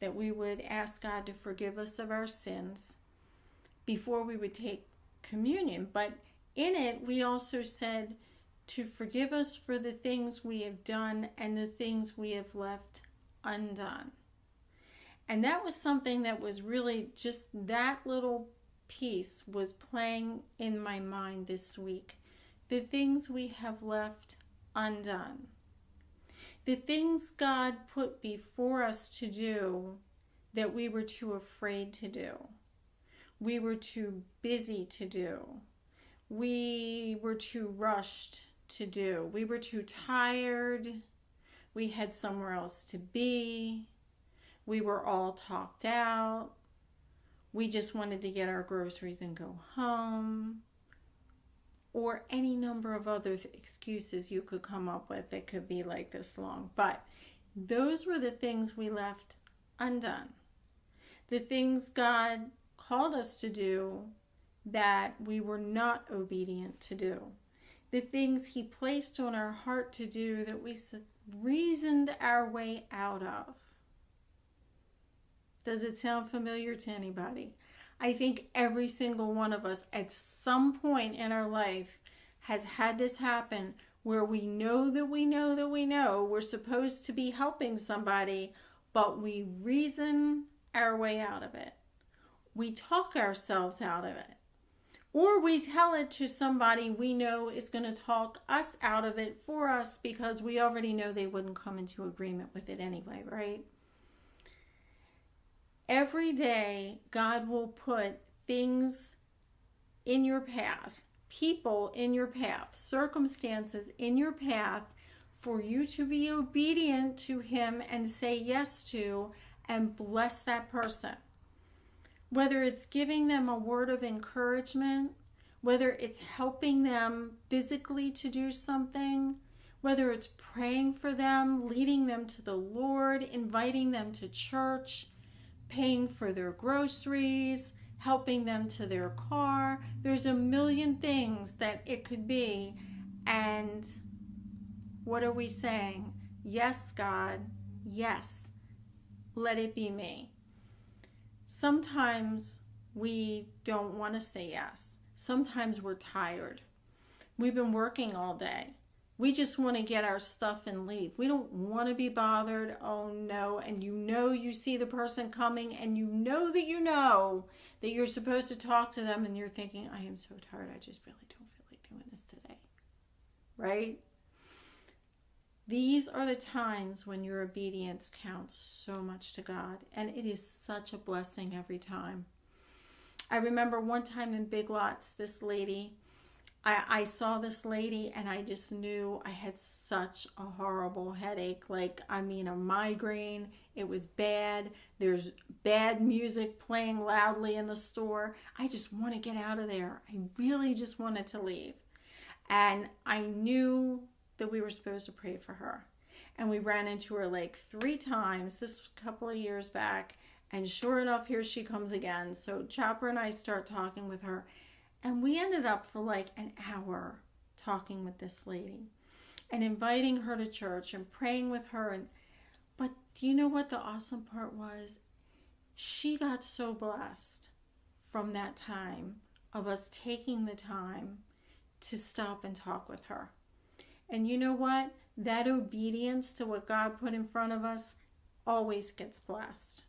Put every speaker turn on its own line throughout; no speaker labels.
that we would ask God to forgive us of our sins before we would take communion. But in it, we also said to forgive us for the things we have done and the things we have left undone. And that was something that was really just that little piece was playing in my mind this week. The things we have left undone. The things God put before us to do that we were too afraid to do. We were too busy to do. We were too rushed to do. We were too tired. We had somewhere else to be. We were all talked out. We just wanted to get our groceries and go home. Or any number of other excuses you could come up with that could be like this long. But those were the things we left undone. The things God called us to do that we were not obedient to do. The things He placed on our heart to do that we reasoned our way out of. Does it sound familiar to anybody? I think every single one of us at some point in our life has had this happen where we know that we know that we know we're supposed to be helping somebody, but we reason our way out of it. We talk ourselves out of it. Or we tell it to somebody we know is going to talk us out of it for us because we already know they wouldn't come into agreement with it anyway, right? Every day, God will put things in your path, people in your path, circumstances in your path for you to be obedient to Him and say yes to and bless that person. Whether it's giving them a word of encouragement, whether it's helping them physically to do something, whether it's praying for them, leading them to the Lord, inviting them to church, paying for their groceries, helping them to their car. There's a million things that it could be. And what are we saying? Yes, God, yes, let it be me. Sometimes we don't want to say yes. Sometimes we're tired. We've been working all day. We just want to get our stuff and leave. We don't want to be bothered. Oh no. And you see the person coming and you know that you're supposed to talk to them and you're thinking, I am so tired. I just really don't feel like doing this today. Right? These are the times when your obedience counts so much to God. And it is such a blessing every time. I remember one time in Big Lots, this lady, I saw this lady and I just knew I had such a horrible headache. A migraine. It was bad. There's bad music playing loudly in the store. I just want to get out of there. I really just wanted to leave. And I knew that we were supposed to pray for her. And we ran into her 3 times this couple of years back. And sure enough, here she comes again. So Chopper and I start talking with her. And we ended up for an hour talking with this lady and inviting her to church and praying with her. But do you know what the awesome part was? She got so blessed from that time of us taking the time to stop and talk with her. And you know what? That obedience to what God put in front of us always gets blessed.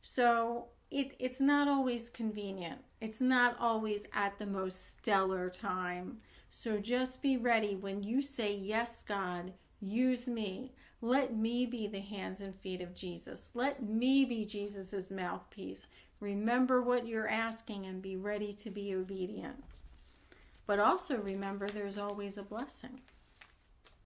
So it's not always convenient. It's not always at the most stellar time. So just be ready when you say, yes, God, use me. Let me be the hands and feet of Jesus. Let me be Jesus's mouthpiece. Remember what you're asking and be ready to be obedient. But also remember there's always a blessing.